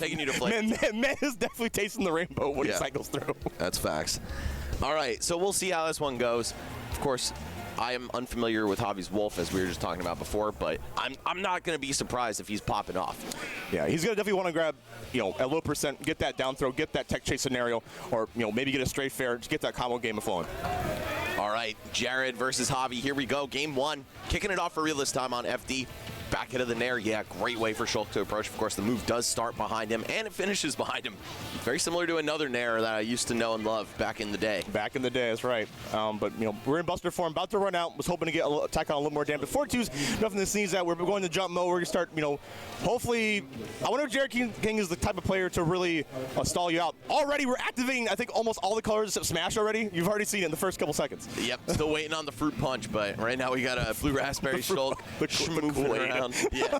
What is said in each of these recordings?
taking you to flavor. Man is definitely tasting the rainbow when he cycles through. That's facts. All right, so we'll see how this one goes. Of course, I am unfamiliar with Javi's Wolf, as we were just talking about before, but I'm not going to be surprised if he's popping off. Yeah, he's going to definitely want to grab, a low percent, get that down throw, get that tech chase scenario, or, maybe get a straight fair, just get that combo game flowing. All right, Jared versus Javi. Here we go. Game 1. Kicking it off for real this time on FD. Back into the nair. Yeah, great way for Shulk to approach. Of course, the move does start behind him, and it finishes behind him. Very similar to another nair that I used to know and love back in the day. Back in the day, that's right. But, we're in Buster form, about to run out. Was hoping to get attack on a little more damage. Before twos, nothing to sneeze at. We're going to jump mode. We're going to start, hopefully. I wonder if JaredisKing is the type of player to really stall you out. Already, we're activating, I think, almost all the colors except Smash already. You've already seen it in the first couple seconds. Yep, still waiting on the fruit punch, but right now we got a blue raspberry Shulk moving around. Yeah.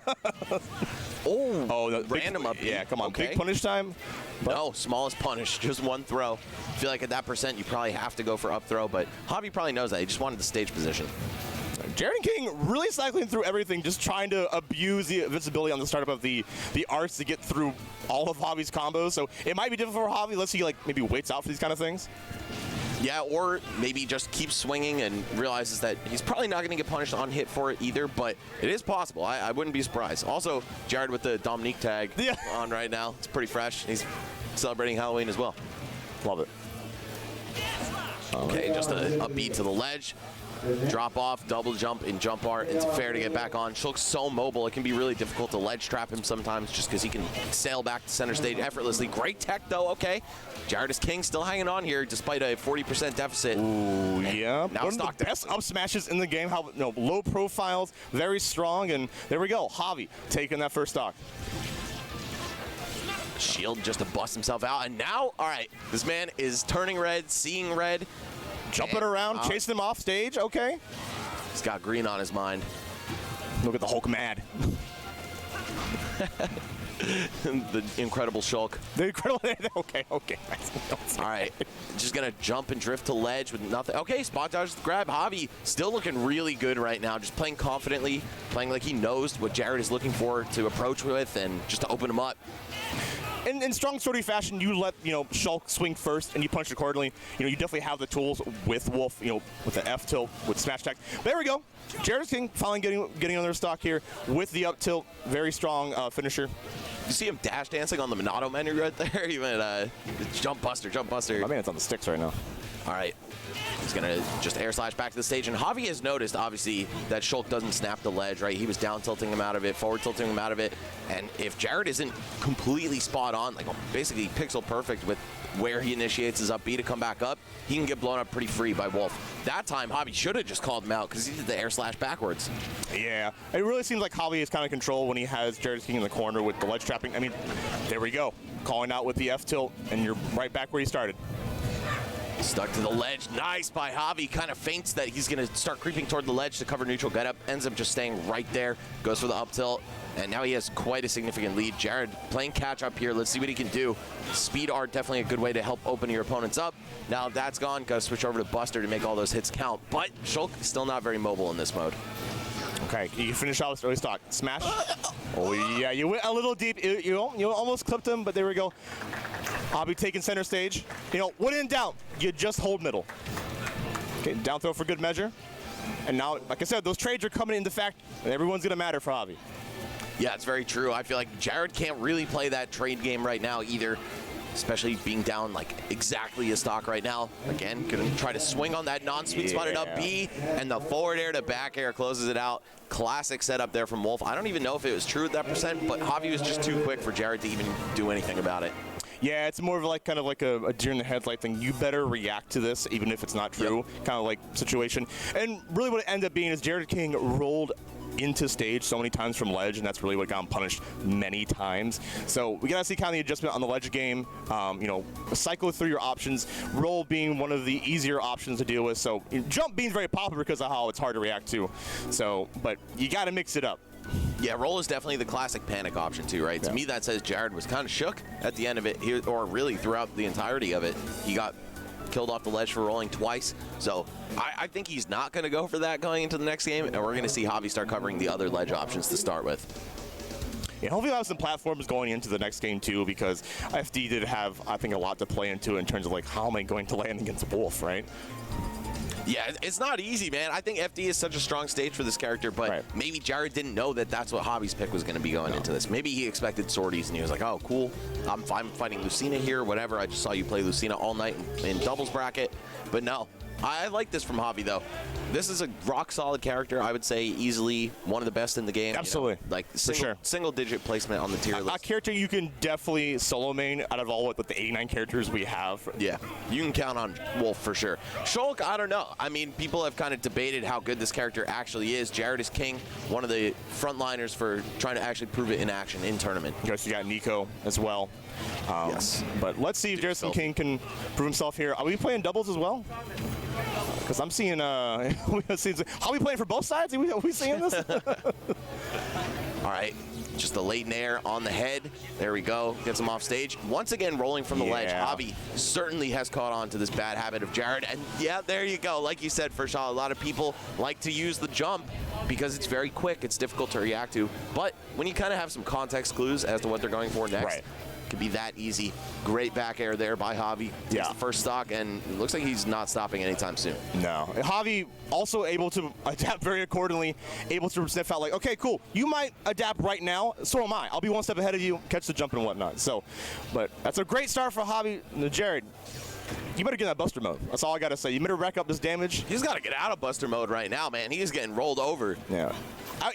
Random up. Yeah, come on. Okay. Big punish time. No, smallest punish, just one throw. I feel like at that percent, you probably have to go for up throw, but Javi probably knows that. He just wanted the stage position. JaredisKing really cycling through everything, just trying to abuse the invincibility on the startup of the arts to get through all of Javi's combos. So it might be difficult for Javi unless he maybe waits out for these kind of things. Yeah, or maybe just keeps swinging and realizes that he's probably not going to get punished on hit for it either, but it is possible. I wouldn't be surprised. Also, Jared with the Dominique tag on right now. It's pretty fresh. He's celebrating Halloween as well. Love it. Okay, just a beat to the ledge. Drop off, double jump in jump art. It's fair to get back on. Shulk's so mobile, it can be really difficult to ledge trap him sometimes just because he can sail back to center stage effortlessly. Great tech though, okay. JaredisKing still hanging on here despite a 40% deficit. Ooh, yeah. Now one of the best up smashes in the game. How low profiles, very strong, and there we go. Javi taking that first stock. Shield just to bust himself out, and now, all right, this man is turning red, seeing red. Jumping around, chasing him off stage, okay. He's got green on his mind. Look at the Hulk mad. The incredible Shulk. The incredible, okay. All right, just gonna jump and drift to ledge with nothing. Okay, spot dodge grab. Javi still looking really good right now, just playing confidently, playing like he knows what Jared is looking for to approach with and just to open him up. In strong, sturdy fashion, you let Shulk swing first, and you punch accordingly. You definitely have the tools with Wolf. With the F tilt, with smash tech. There we go. JaredisKing finally getting on their stock here with the up tilt. Very strong finisher. You see him dash dancing on the Monado menu right there. Even jump buster. I mean, it's on the sticks right now. All right. He's going to just air slash back to the stage. And Javi has noticed, obviously, that Shulk doesn't snap the ledge, right? He was down tilting him out of it, forward tilting him out of it. And if Jared isn't completely spot on, like basically pixel perfect with where he initiates his up B to come back up, he can get blown up pretty free by Wolf. That time, Javi should have just called him out because he did the air slash backwards. Yeah. It really seems like Javi is kind of control when he has JaredisKing in the corner with the ledge trapping. I mean, there we go. Calling out with the F tilt, and you're right back where you started. Stuck to the ledge. Nice by Javi. Kind of feints that he's going to start creeping toward the ledge to cover neutral getup. Ends up just staying right there. Goes for the up tilt. And now he has quite a significant lead. Jared playing catch up here. Let's see what he can do. Speed art definitely a good way to help open your opponents up. Now that's gone. Got to switch over to Buster to make all those hits count. But Shulk is still not very mobile in this mode. Okay, you finish out this early stock. Smash. Oh, yeah, you went a little deep. You almost clipped him, but there we go. Javi taking center stage. When in doubt, you just hold middle. Okay, down throw for good measure. And now, like I said, those trades are coming into fact, and everyone's going to matter for Javi. Yeah, it's very true. I feel like Jared can't really play that trade game right now either, especially being down like exactly a stock right now. Again, gonna try to swing on that non-sweet spotted up B, and the forward air to back air closes it out. Classic setup there from Wolf. I don't even know if it was true at that percent, but Javi was just too quick for Jared to even do anything about it. Yeah, it's more of kind of like a deer in the headlight thing. You better react to this, even if it's not true, kind of like situation. And really what it ended up being is JaredisKing rolled into stage so many times from ledge, and that's really what got him punished many times. So we gotta see kind of the adjustment on the ledge game. Cycle through your options. Roll being one of the easier options to deal with. So jump being very popular because of how it's hard to react to. So, but you gotta mix it up. Yeah, roll is definitely the classic panic option too, right? Yeah. To me, that says Jared was kind of shook at the end of it, or really throughout the entirety of it. He got killed off the ledge for rolling twice. So I think he's not going to go for that going into the next game, and we're going to see Javi start covering the other ledge options to start with. And hopefully we'll have some platforms going into the next game too, because FD did have, I think, a lot to play into in terms of like how am I going to land against Wolf, right? Yeah, it's not easy, man. I think FD is such a strong stage for this character, but maybe Jared didn't know that that's what Javi's pick was going to be going into this. Maybe he expected sorties, and he was like, oh, cool. I'm fighting Lucina here, whatever. I just saw you play Lucina all night in doubles bracket. But no, I like this from Javi, though. This is a rock-solid character. I would say easily one of the best in the game. Absolutely. You know, like single-digit placement on the tier list. A character you can definitely solo main out of all the 89 characters we have. Yeah, you can count on Wolf for sure. Shulk, I don't know. I mean, people have kind of debated how good this character actually is. JaredisKing, one of the frontliners for trying to actually prove it in action in tournament. You got Nico as well. Yes. But let's see if JaredisKing can prove himself here. Are we playing doubles as well? Because I'm seeing, are we playing for both sides? Are we seeing this? All right, just a late nair on the head. There we go, gets him off stage. Once again, rolling from the ledge. Javi certainly has caught on to this bad habit of Jared. And yeah, there you go. Like you said, Firshal, a lot of people like to use the jump because it's very quick. It's difficult to react to. But when you kind of have some context clues as to what they're going for next, could be that easy. Great back air there by Javi. Takes the first stock, and it looks like he's not stopping anytime soon. No. Javi also able to adapt very accordingly, able to sniff out like, okay, cool, you might adapt right now, so am I. I'll be one step ahead of you, catch the jump and whatnot. So, but that's a great start for Javi. Jared, you better get in that Buster mode. That's all I got to say. You better rack up this damage. He's got to get out of Buster mode right now, man. He's getting rolled over. Yeah.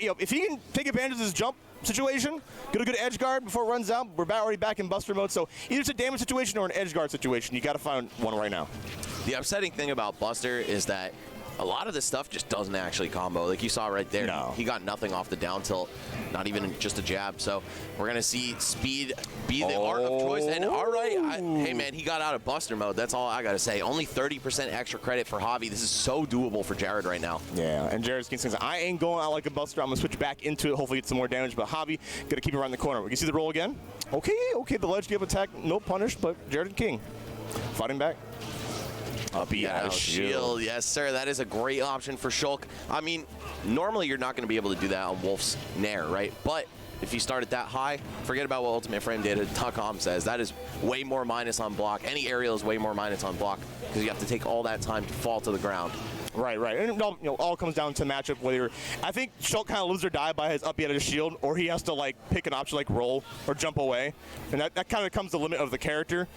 If he can take advantage of this jump situation, get a good edge guard before it runs out, we're already back in Buster mode. So either it's a damage situation or an edge guard situation. You got to find one right now. The upsetting thing about Buster is that a lot of this stuff just doesn't actually combo. Like you saw right there, he got nothing off the down tilt, not even just a jab. So we're going to see speed be the art of choice. And all right, hey man, he got out of Buster mode. That's all I got to say. Only 30% extra credit for Javi. This is so doable for Jared right now. Yeah, and JaredisKing says, I ain't going out like a Buster. I'm going to switch back into it, hopefully get some more damage. But Javi, going to keep it around the corner. We can see the roll again. Okay, the ledge give attack, no punish, but JaredisKing fighting back. Up shield. Yes, sir. That is a great option for Shulk. I mean, normally you're not going to be able to do that on Wolf's Nair, right? But if you start it that high, forget about what UltimateFrameData.com says. That is way more minus on block. Any aerial is way more minus on block because you have to take all that time to fall to the ground. Right. And it all comes down to matchup. Whether I think Shulk kind of lives or die by his up at his shield, or he has to like pick an option like roll or jump away, and that kind of comes the limit of the character.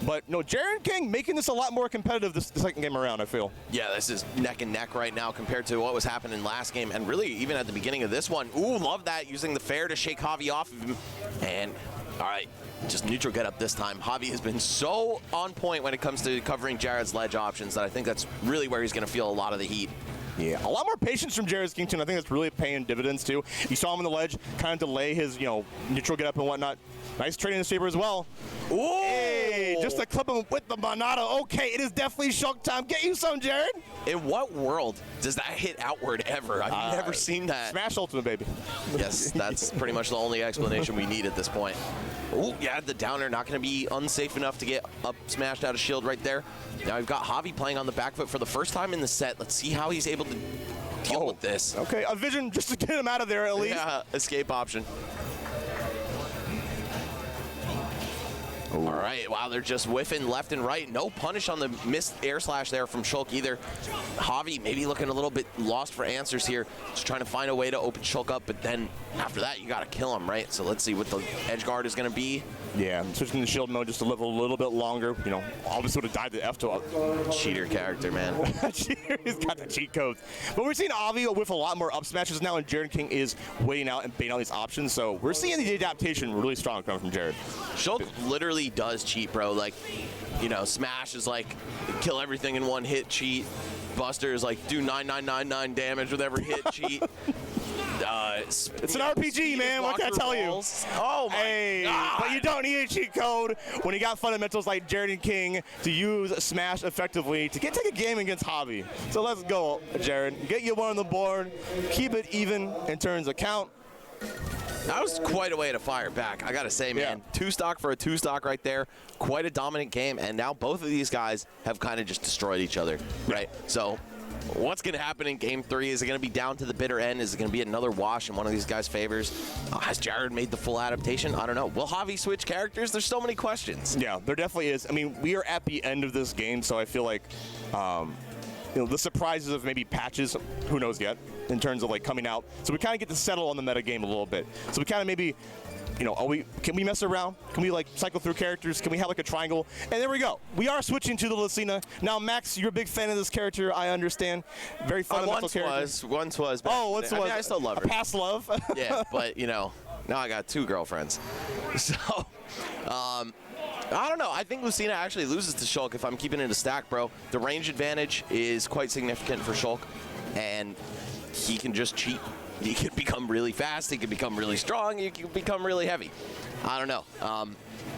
But no, JaredisKing making this a lot more competitive this second game around, I feel. Yeah, this is neck and neck right now compared to what was happening last game, and really even at the beginning of this one. Ooh, love that, using the fair to shake Javi off of him. And all right, just neutral get up this time. Javi has been so on point when it comes to covering Jared's ledge options that I think that's really where he's going to feel a lot of the heat. Yeah, a lot more patience from JaredisKing too. I think that's really paying dividends too. You saw him on the ledge, kind of delay his, neutral get up and whatnot. Nice trading the saber as well. Ooh! Hey, just to clip him with the Monado. Okay, it is definitely Shulk time. Get you some, Jared. In what world does that hit outward ever? I've never seen that. Smash ultimate, baby. Yes, that's pretty much the only explanation we need at this point. Ooh, yeah, the downer not going to be unsafe enough to get up smashed out of shield right there. Now we've got Javi playing on the back foot for the first time in the set. Let's see how he's able to deal with this. Okay, a vision just to get him out of there at least. Yeah, escape option. All right, wow, they're just whiffing left and right. No punish on the missed air slash there from Shulk either. Javi maybe looking a little bit lost for answers here. Just trying to find a way to open Shulk up, but then after that, you got to kill him, right? So let's see what the edge guard is going to be. Yeah, switching to shield mode just to live a little bit longer. Obviously would have died to F to cheater character, man. Cheater, he's got the cheat codes. But we're seeing Javi with a lot more up smashes now, and JaredisKing is waiting out and baiting out these options. So we're seeing the adaptation really strong coming from Jared. Shulk literally does cheat, bro. Like, Smash is like kill everything in one hit cheat. Buster is like do 9999 damage with every hit cheat. It's an RPG, man. What can I tell you? Oh my God. But you don't need a cheat code when you got fundamentals like JaredisKing to use Smash effectively to take a game against Javi. So let's go, Jared. Get you one on the board. Keep it even in terms of count. That was quite a way to fire back, I gotta say, man. Yeah. 2-stock for a 2-stock right there. Quite a dominant game, and now both of these guys have kind of just destroyed each other, right? So what's going to happen in Game 3? Is it going to be down to the bitter end? Is it going to be another wash in one of these guys' favors? Has Jared made the full adaptation? I don't know. Will Javi switch characters? There's so many questions. Yeah, there definitely is. I mean, we are at the end of this game, so I feel like the surprises of maybe patches, who knows yet, in terms of like coming out. So we kind of get to settle on the meta game a little bit. So we kind of maybe, can we mess around? Can we like cycle through characters? Can we have like a triangle? And there we go. We are switching to the Lucina. Now, Max, you're a big fan of this character, I understand. Very fundamental character. Once was. Once was. I mean, I still love her. Past love. Yeah, but now I got 2 girlfriends. So, I don't know. I think Lucina actually loses to Shulk if I'm keeping it a stack, bro. The range advantage is quite significant for Shulk, and he can just cheat. He can become really fast, he can become really strong, he can become really heavy. I don't know.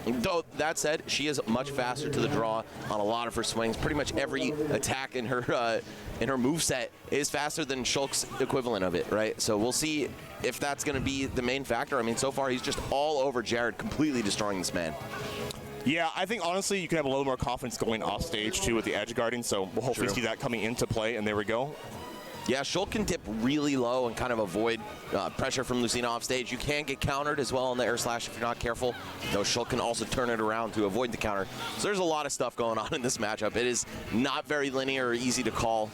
Though, that said, she is much faster to the draw on a lot of her swings. Pretty much every attack in her moveset is faster than Shulk's equivalent of it, right? So we'll see if that's going to be the main factor. I mean, so far he's just all over Jared, completely destroying this man. Yeah, I think honestly you can have a little more confidence going off stage too with the edge guarding, so we'll hopefully see that coming into play, and there we go. Yeah, Shulk can dip really low and kind of avoid pressure from Lucina off stage. You can get countered as well on the air slash if you're not careful, though Shulk can also turn it around to avoid the counter. So there's a lot of stuff going on in this matchup. It is not very linear or easy to call.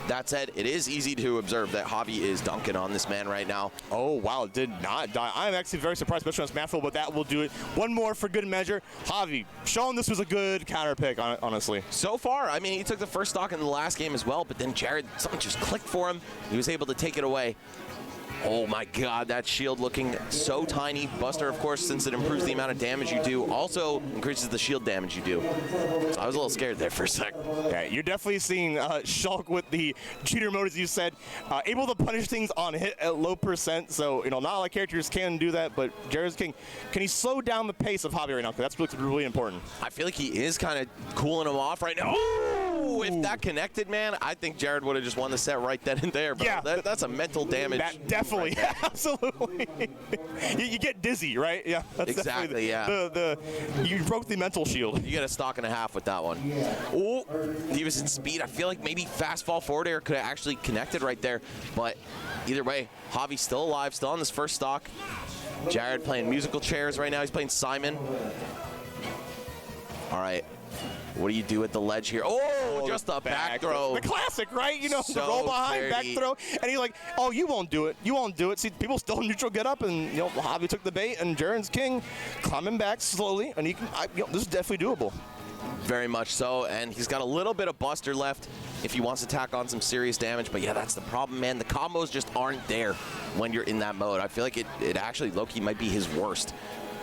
That said, it is easy to observe that Javi is dunking on this man right now. Oh, wow, did not die. I'm actually very surprised, especially on Smashville, but that will do it. One more for good measure. Javi, showing this was a good counter pick, honestly. So far, I mean, he took the first stock in the last game as well, but then Jared, something just clicked for him. He was able to take it away. Oh my god, that shield looking so tiny. Buster, of course, since it improves the amount of damage you do, also increases the shield damage you do. So I was a little scared there for a sec. Yeah, you're definitely seeing Shulk with the cheater mode, as you said, able to punish things on hit at low %. So, not a lot of characters can do that, but JaredisKing, can he slow down the pace of Javi right now? Because that's really important. I feel like he is kind of cooling him off right now. Oh, if that connected, man, I think Jared would have just won the set right then and there. Bro. Yeah. That's a mental damage. That definitely. Right, absolutely. you get dizzy, right? Yeah. That's exactly, yeah. You broke the mental shield. You get a stock and a half with that one. Oh, he was in speed. I feel like maybe fast fall forward air could have actually connected right there. But either way, Javi's still alive, still on this first stock. Jared playing musical chairs right now. He's playing Simon. All right. What do you do at the ledge here? Oh, just a back throw. The classic, right? So the roll behind, back throw. And he's like, oh, you won't do it. You won't do it. See, people still neutral get up, and, Javi took the bait, and JaredisKing climbing back slowly, and he can, this is definitely doable. Very much so, and he's got a little bit of Buster left if he wants to tack on some serious damage. But yeah, that's the problem, man. The combos just aren't there when you're in that mode. I feel like it actually, low-key, might be his worst.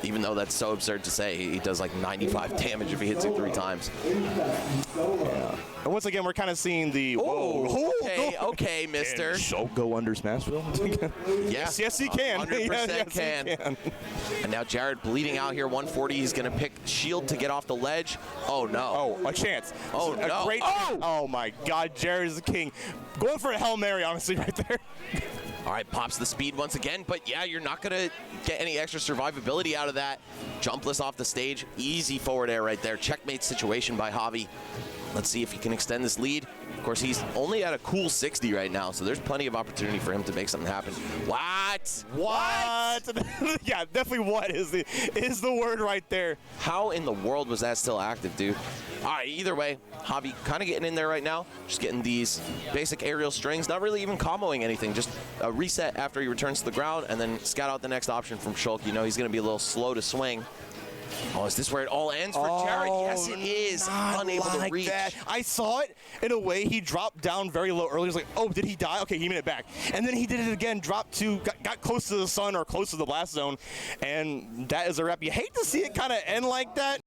Even though that's so absurd to say, he does like 95 damage if he hits it 3 times. Yeah. And once again, we're kind of seeing the okay, mister. Shulk go under Smashville? Yes, yes, he can. 100% yes, can. He can. And now Jared bleeding out here, 140. He's going to pick shield to get off the ledge. Oh, no. Oh, a chance. Oh, no. Great oh, my God. JaredisKing. Going for a Hail Mary, honestly, right there. All right, pops the speed once again, but yeah, you're not going to get any extra survivability out of that. Jumpless off the stage. Easy forward air right there. Checkmate situation by Javi. Let's see if he can extend this lead. Of course, he's only at a cool 60 right now, so there's plenty of opportunity for him to make something happen. What? Yeah, definitely what is the word right there. How in the world was that still active, dude? All right, either way, Javi kind of getting in there right now, just getting these basic aerial strings, not really even comboing anything, just a reset after he returns to the ground, and then scout out the next option from Shulk. He's going to be a little slow to swing. Oh, is this where it all ends for Jared? Yes, it is. Unable to reach. That. I saw it in a way. He dropped down very low earlier. He was like, oh, did he die? Okay, he made it back. And then he did it again, dropped to, got close to the sun or close to the blast zone. And that is a wrap. You hate to see it kind of end like that.